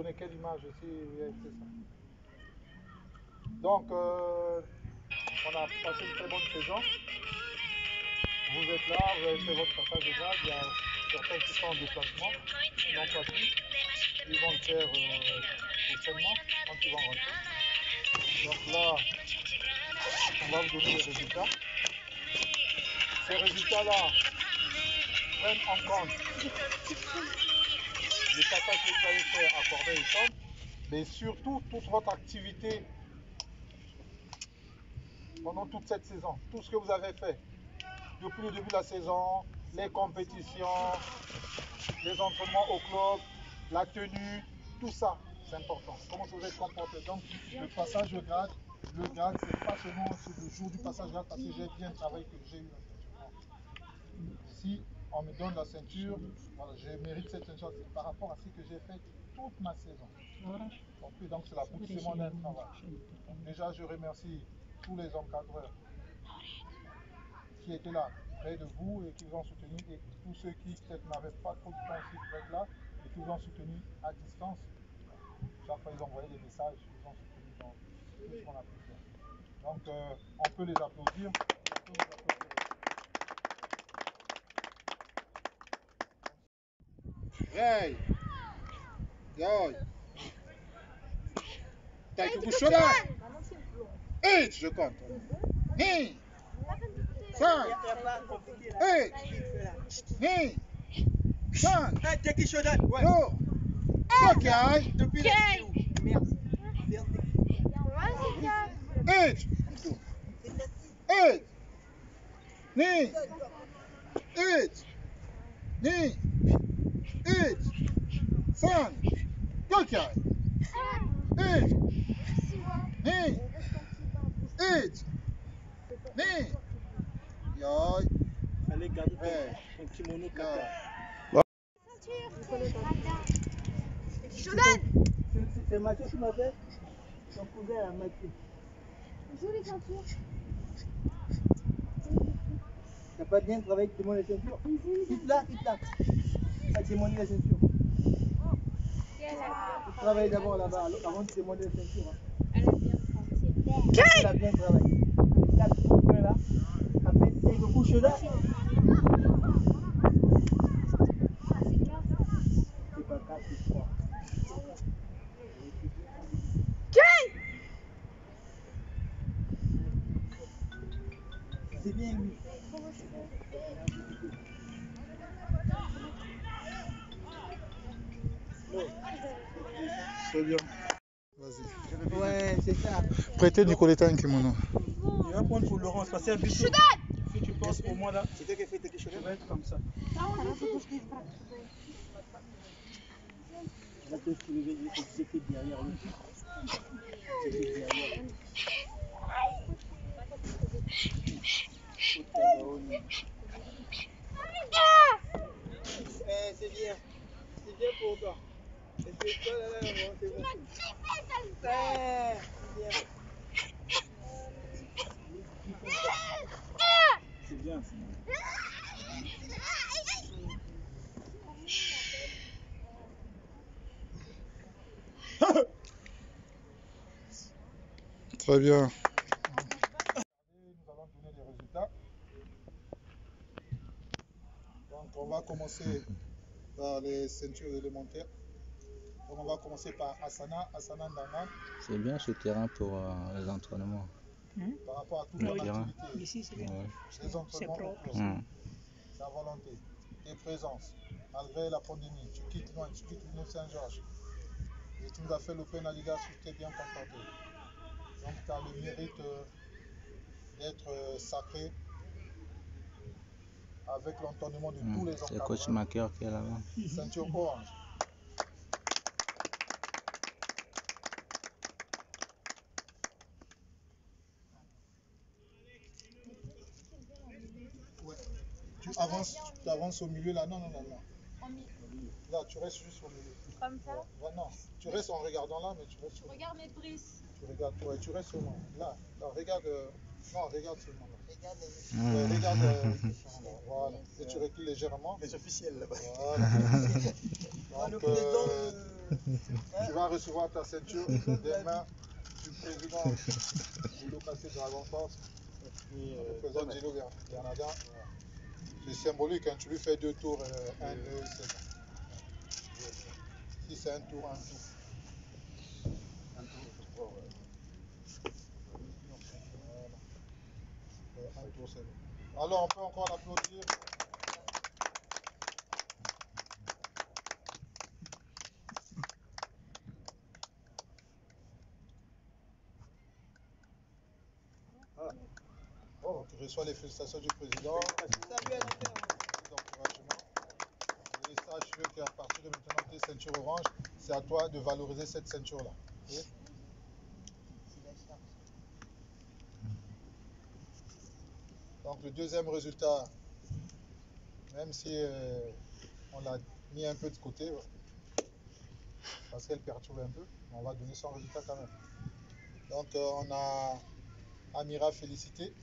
donner quelle image aussi? C'est ça. Donc, on a passé une très bonne saison. Vous êtes là, vous avez fait votre passage de grade. Il y a certains qui sont en déplacement, qui n'ont pas pu. Ils vont le faire prochainement quand ils vont rentrer. Donc là, on va vous donner les résultats. Ces résultats-là prennent en compte les passages que vous avez fait à Corbeil-Essonnes, mais surtout toute votre activité pendant toute cette saison, tout ce que vous avez fait depuis le début de la saison, les compétitions, les entraînements au club, la tenue, tout ça, c'est important. Comment vous êtes comporté. Donc, le passage au grade, c'est pas seulement le jour du passage au grade parce que j'ai bien travaillé que j'ai eu la ceinture. Si on me donne la ceinture, voilà, je mérite cette ceinture, c'est par rapport à ce que j'ai fait toute ma saison. Donc, c'est l'aboutissement d'un travail. Donc, déjà, je remercie tous les encadreurs qui étaient là, près de vous et qui vous ont soutenu, et tous ceux qui peut-être n'avaient pas trop de temps aussi pour être là et qui vous ont soutenu à distance. Chaque fois, ils envoyaient des messages, ils vous ont soutenu dans tout ce qu'on a pu faire. Donc, on peut les applaudir. Hey! Yo! T'as que bouche là! Hey! Je compte. Hey! 5! Hey! Hey! 5! Yo! Ok! Depuis le merde. Hey! Hey! Hey! Hey! Hey! Hey! 5! Ok! Hey! Hey! Hey! Hey! Yo! Fallait garder ton kimono caca. C'est Mathieu qui m'a fait son cousin à Mathieu. Joue les ceintures. T'as pas bien travaillé avec Timon les ceintures? Quitte là. À Timon les ceintures. Tu travailles d'abord là-bas avant de Timon les ceintures. Elle a bien travaillé. Là, tu couches là. Après, tu couches là. C'est pas 4, c'est 3. C'est bien, oui. C'est bien. Vas-y. Ouais, c'est ça. Prêtez du collet un kimono. Tu vas prendre pour Laurence, parce que si tu penses au moins là, tu vas être comme ça. Tu vas te soulever et c'était derrière lui. C'était derrière. C'est bien. C'est bien pour toi. C'est toi là, c'est bon. C'est bien. C'est bien. Très bien. Nous allons donner les résultats. Donc, on va commencer par les ceintures élémentaires. Donc, on va commencer par Asana Ndanga. C'est bien ce terrain pour les entraînements. Par rapport à toute ton activité. Ici, c'est bien. Les entraînements, c'est à volonté. Tes présences. Malgré la pandémie, tu quittes loin, tu quittes l'Union Saint-Georges. Et tu nous as fait l'Open Liga, tu t'es bien comporté. Donc, tu as le mérite d'être sacré avec l'entonnement de tous les encadreurs. C'est coach Maker qui est là-bas. Ceinture orange. Ouais. Tu avances au milieu là. Non. Là, tu restes juste au milieu. Comme ça? Ouais, non, tu restes en regardant là, mais tu restes. Tu regardes mes brises. Tu regardes, ouais, tu restes seulement là. Regarde, non, regarde seulement là. Regarde les regarde. Voilà. Voilà. Et tu recules légèrement. Les officiels là-bas. Voilà. Le Donc, président. tu vas recevoir ta ceinture des mains du président de l'OKC Dragon Force, le président Gino Granada. C'est symbolique, hein. Tu lui fais 2 tours, 1, 2, c'est bon. Si c'est un tour, un tour. Un tour, voilà. Un tour, c'est bon. Alors, on peut encore l'applaudir. Oh, tu reçois les félicitations du président. Et sache qu'à partir de maintenant, tes ceintures orange, c'est à toi de valoriser cette ceinture-là. Okay? Donc le deuxième résultat, même si on l'a mis un peu de côté, parce qu'elle perturbe un peu, on va donner son résultat quand même. Donc on a Amira félicité.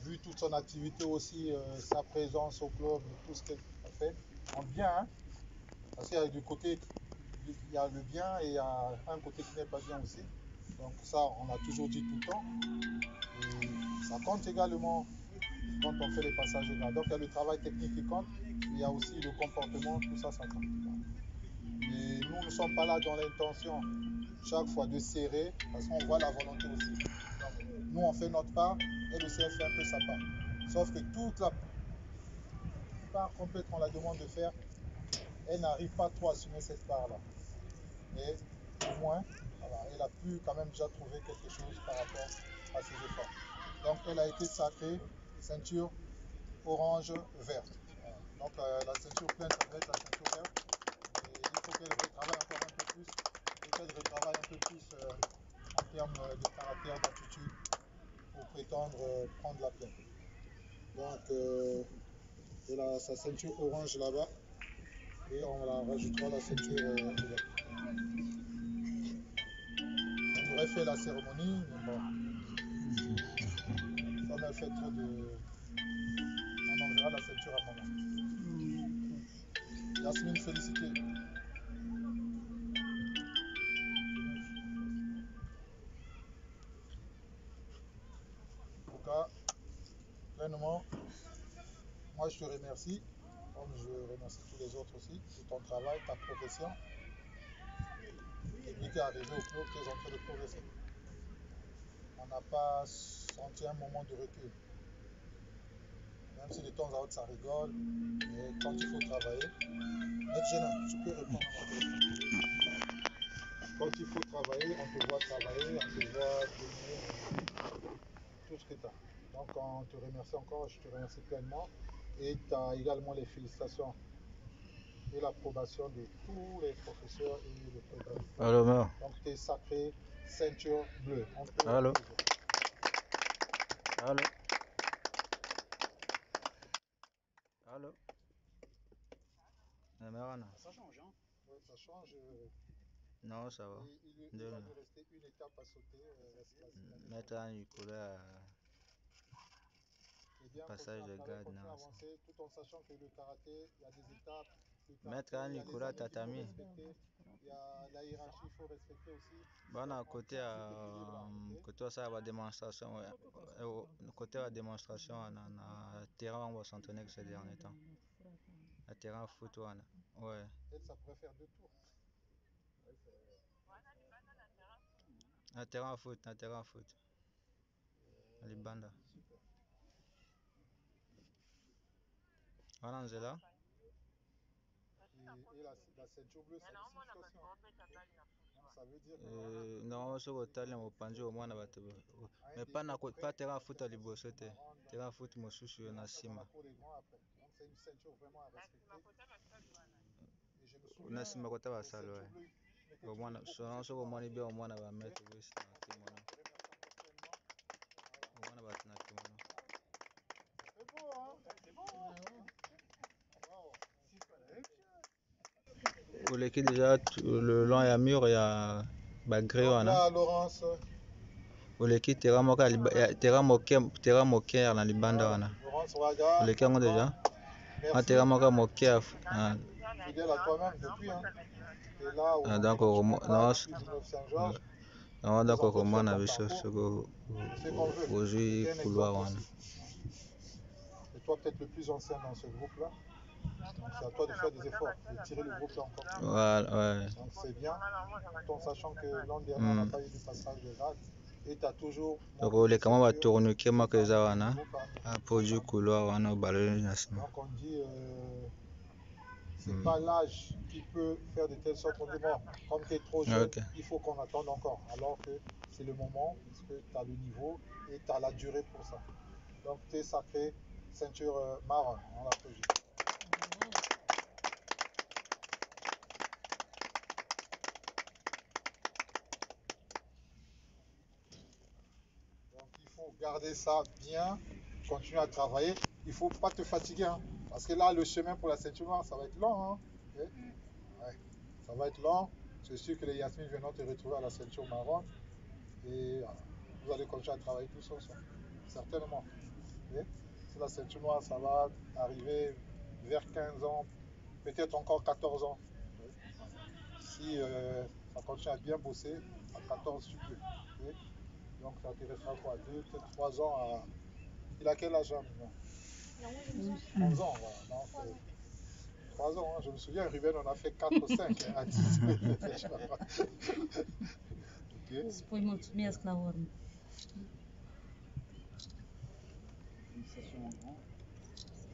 Vu toute son activité aussi, sa présence au club, tout ce qu'elle a fait, en bien, hein, parce qu'il y a du côté, il y a le bien et il y a un côté qui n'est pas bien aussi. Donc ça, on a toujours dit tout le temps. Et ça compte également quand on fait les passages de grade. Donc il y a le travail technique qui compte, il y a aussi le comportement, tout ça, ça compte. Et nous ne sommes pas là dans l'intention chaque fois de serrer, parce qu'on voit la volonté aussi. Donc, nous, on fait notre part, et le CF fait un peu sa part. Sauf que toute la part complète qu'on la demande de faire, elle n'arrive pas trop à assumer cette part-là. Et au moins, voilà, elle a pu quand même déjà trouver quelque chose par rapport à ses efforts. Donc, elle a été sacrée ceinture orange-verte. Voilà. Donc, la ceinture pleine, ça va être la ceinture verte. Et il faut qu'elle retravaille encore un peu plus, et qu'elle retravaille un peu plus en termes de caractère, d'attitude, pour prétendre prendre la plaine. Donc, elle a sa ceinture orange là-bas, et on la rajoutera la ceinture verte. On aurait fait la cérémonie, mais bon, comme elle fait trop de... On enverra la ceinture à maman. Yasmine, félicité. En tout cas, pleinement, moi je te remercie, comme je remercie tous les autres aussi, de ton travail, ta profession. Et puis tu es arrivé au club, tu es en train de progresser. On n'a pas senti un moment de recul. Même si de temps à autre ça rigole, mais quand il faut travailler, être gênant, tu peux répondre à mon téléphone. Quand il faut travailler, on te voit travailler, on te voit donner tout ce que tu as. Donc on te remercie encore, je te remercie pleinement. Et tu as également les félicitations et l'approbation de tous les professeurs et le président. Allô, mère. Donc tu es sacré ceinture bleue. Allô. Allô. Allô. Ça change, hein? Ouais, ça change. Non, ça va. Il va nous rester une étape à sauter. Mettre un Nicolas. Passage de garde, continuer à non. avancer tout en sachant que le karaté, il y a des étapes. Mettre un Nicolas Tatami. Il y a la hiérarchie, il faut respecter aussi. Bon, à côté côté ça va démonstration, côté la démonstration, on a terrain on va s'entraîner ces derniers temps. Le terrain foot, ouais. Elle, ça pourrait faire 2 tours. Un terrain foot, un terrain foot. Les bandes. Voilà, on est là. Et la ceinture bleue, ça a une signification. Ça veut dire que... Non, sur le talent, on pense au moins, mais pas terrain foot à l'Ibosso, terrain foot, moi, je suis en Sima. Donc c'est une ceinture vraiment à respecter. Et je me souviens... On a Sima côté la salle, ouais. Au moins, sur au moins, il y a au moins, on va mettre oui, c'est un kimono. Au moins, on va mettre un kimono. C'est beau, hein? C'est beau, hein? Pour l'équipe déjà, le long et à mur, il y a Bagré. Là, Laurence. Pour l'équipe, terrain moqué dans les bandes. Laurence Chance Waga. Les Kango déjà. Merci. Atterra Moka Mokia. Fidèle à toi-même depuis. Hein. Et là, au Donc, au depuis non, Villeneuve Saint-Georges, non, nous d'accord, en comment on fait avait faire ton cherché c'est qu'on veut. au jeu C'est un couloir. exemple aussi. Et toi, peut-être le plus ancien dans ce groupe-là. Donc, c'est à toi de faire des efforts, de tirer le groupe là encore plus. Voilà, ouais. Donc, c'est bien, tout en sachant que l'an dernier, on n'a pas eu de passage de grade. Et tu as toujours. Donc, les comment va tourner, comment que ça va, à produit couloir, on a ballonné. Donc, on dit, c'est pas l'âge qui peut faire de telle sorte qu'on dit, bon, comme tu es trop jeune, Okay. il faut qu'on attende encore. Alors que c'est le moment, parce que tu as le niveau et tu as la durée pour ça. Donc, tu es sacré ceinture marron, on l'applaudit. Donc, il faut garder ça bien, continuer à travailler. Il ne faut pas te fatiguer, hein, parce que là, le chemin pour la ceinture noire, ça va être long. Hein. Okay? Ouais, ça va être long. C'est sûr que les Yasmine viendront te retrouver à la ceinture marron. Et vous allez continuer à travailler tous ensemble. Certainement. Okay? Si la ceinture noire, ça va arriver vers 15 ans, peut-être encore 14 ans. Okay? Si ça continue à bien bosser, à 14 tu peux. Okay? Donc ça te restera quoi, 2, peut-être 3 ans à... Il a quel âge maintenant? 11 ans, voilà. Donc, 3 ans, hein. Je me souviens, Ruben, on a fait 4 ou 5 hein, à 10. Okay. Spui mulțumesc la urmă.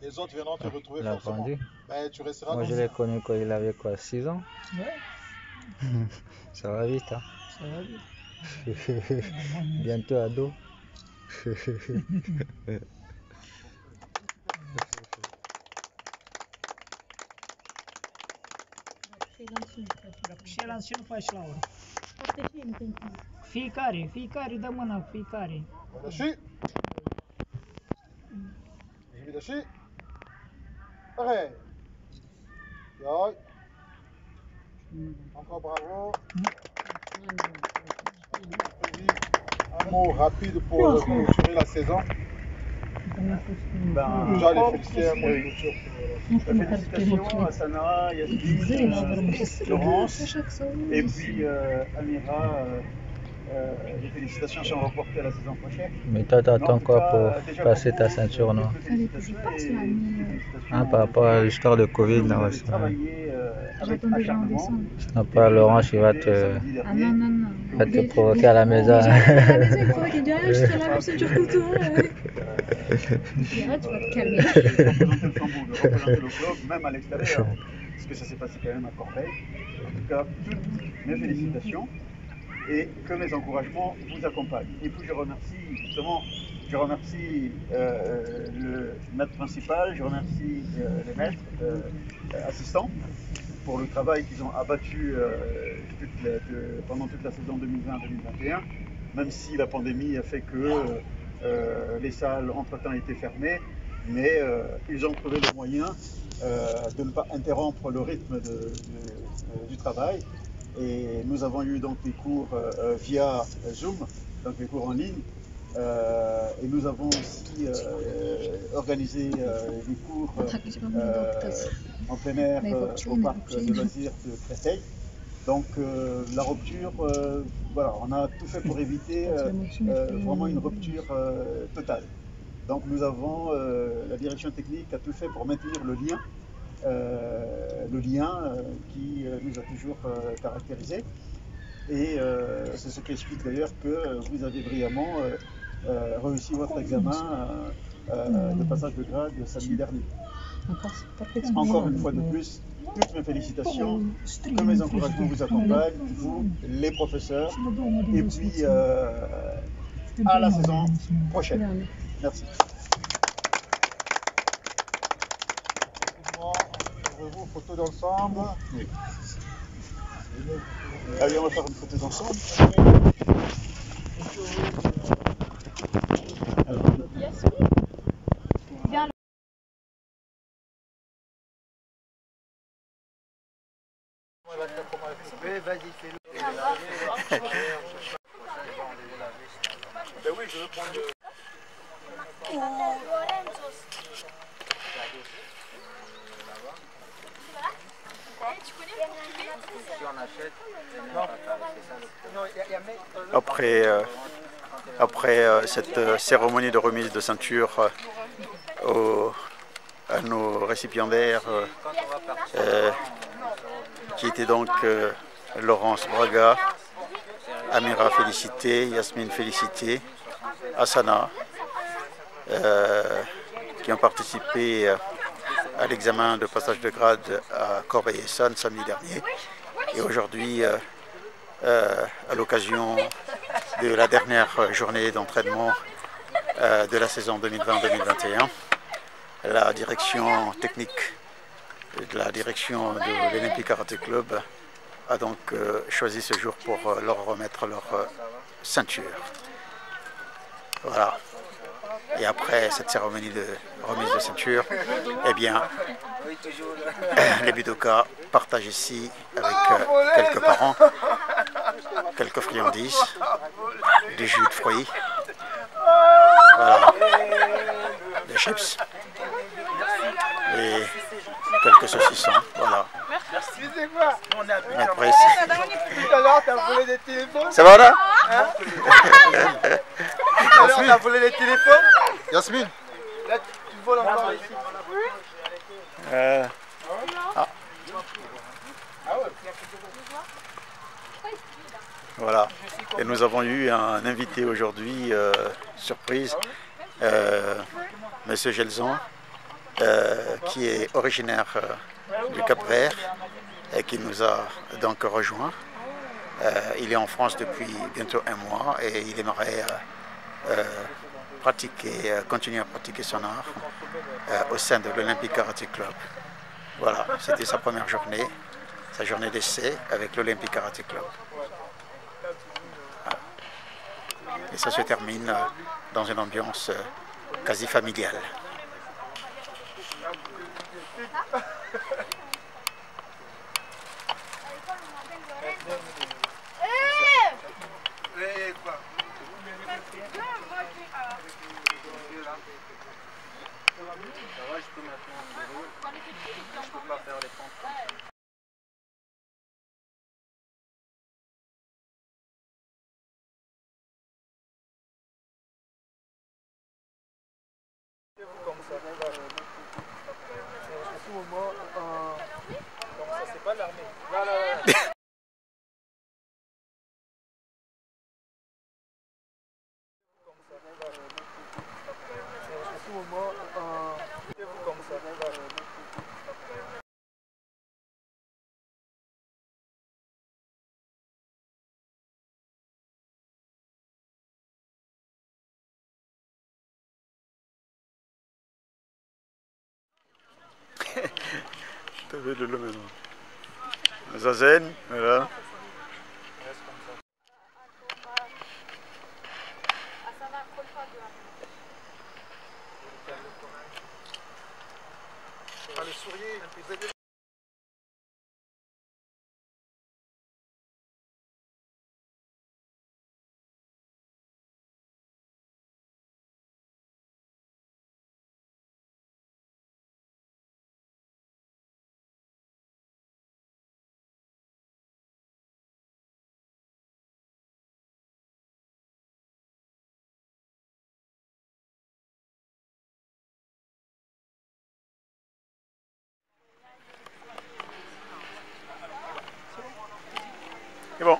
Les autres viendront te retrouver Il a forcément. grandi. Ben, tu resteras Moi, dans je l'ai connu quand il avait quoi, 6 ans. Ouais, Ça va vite, hein. ça va bien. Bientôt ado. Și ce nu faci la urmă? Fiecare dă mâna cu fiecare. Bidashi. Bidashi. Pareil. Yoi. Encore bravo. Un mot rapide pour clôturer la saison. Déjà les féliciter à mon clôture. Félicitations à Sana, Yasmine, Laurence et puis Amira. Les félicitations sont reportées à la saison prochaine. Mais toi, t'attends quoi pour déjà passer ta beaucoup ceinture noire? félicitations Ah, par rapport à l'histoire de Covid, là, ouais, ça. travailler avec acharnement. Non, pas Laurent qui va te, Ah non, non, non. va te provoquer à la maison. À la maison, il faudrait qu'il dise rien, je serai là, mais c'est dur que toi. Arrête, tu vas te calmer. Représenter le flambeau, de représenter le club, même à l'extérieur, parce que ça s'est passé quand même à Corbeil. En tout cas, toutes mes félicitations et que mes encouragements vous accompagnent. Et puis je remercie justement, le maître principal, je remercie les maîtres assistants pour le travail qu'ils ont abattu pendant toute la saison 2020-2021, même si la pandémie a fait que les salles entre-temps étaient fermées, mais ils ont trouvé le moyen de ne pas interrompre le rythme du travail. Et nous avons eu donc des cours via Zoom, donc des cours en ligne, et nous avons aussi organisé des cours en plein air au parc de loisirs de Créteil. Donc la rupture, voilà, on a tout fait pour éviter vraiment une rupture totale. Donc nous avons, la direction technique a tout fait pour maintenir le lien qui nous a toujours caractérisé. Et c'est ce qui explique d'ailleurs que vous avez brillamment réussi votre examen de passage de grade samedi dernier. Encore une fois de plus, toutes mes félicitations, que mes encouragements vous accompagnent, vous, les professeurs, et puis à la saison prochaine. Merci. Ouvrez-vous, photo d'ensemble. Oui. Allez, on va faire une photo d'ensemble. Vas-y, fais-le. Ben oui, je veux prendre le... après cette cérémonie de remise de ceinture à nos récipiendaires qui étaient donc Laurence Braga, Amira félicité, Yasmine félicité, Asana, qui ont participé à l'examen de passage de grade à Corbeil-Essonnes samedi dernier. Et aujourd'hui, à l'occasion de la dernière journée d'entraînement de la saison 2020-2021, la direction technique de la direction de l'Olympique Karaté Club a donc choisi ce jour pour leur remettre leur ceinture. Voilà. Et après cette cérémonie de remise de ceinture, eh bien, les budokas partagent ici avec quelques parents, quelques friandises, du jus de fruits, voilà, des chips et quelques saucissons, voilà. Après, tout à l'heure, t'as volé des téléphones. ça va là? Tout à l'heure, t'as volé les téléphones. Yasmine, Là, tu voles encore ici. Voilà. Et nous avons eu un invité aujourd'hui, surprise, Monsieur Gelson, qui est originaire du Cap-Vert et qui nous a donc rejoint. Il est en France depuis bientôt un mois et il aimerait continuer à pratiquer son art au sein de l'Olympique Karaté Club. Voilà, c'était sa première journée, sa journée d'essai avec l'Olympique Karaté Club. Voilà. Et ça se termine dans une ambiance quasi familiale. Comme ça. À ce moment, comme ça, c'est pas l'armée. Là, là, là. Comme ça. À ce moment, comme ça. T'as vu le maintenant. Zazen, voilà. Le sourire, Et bon.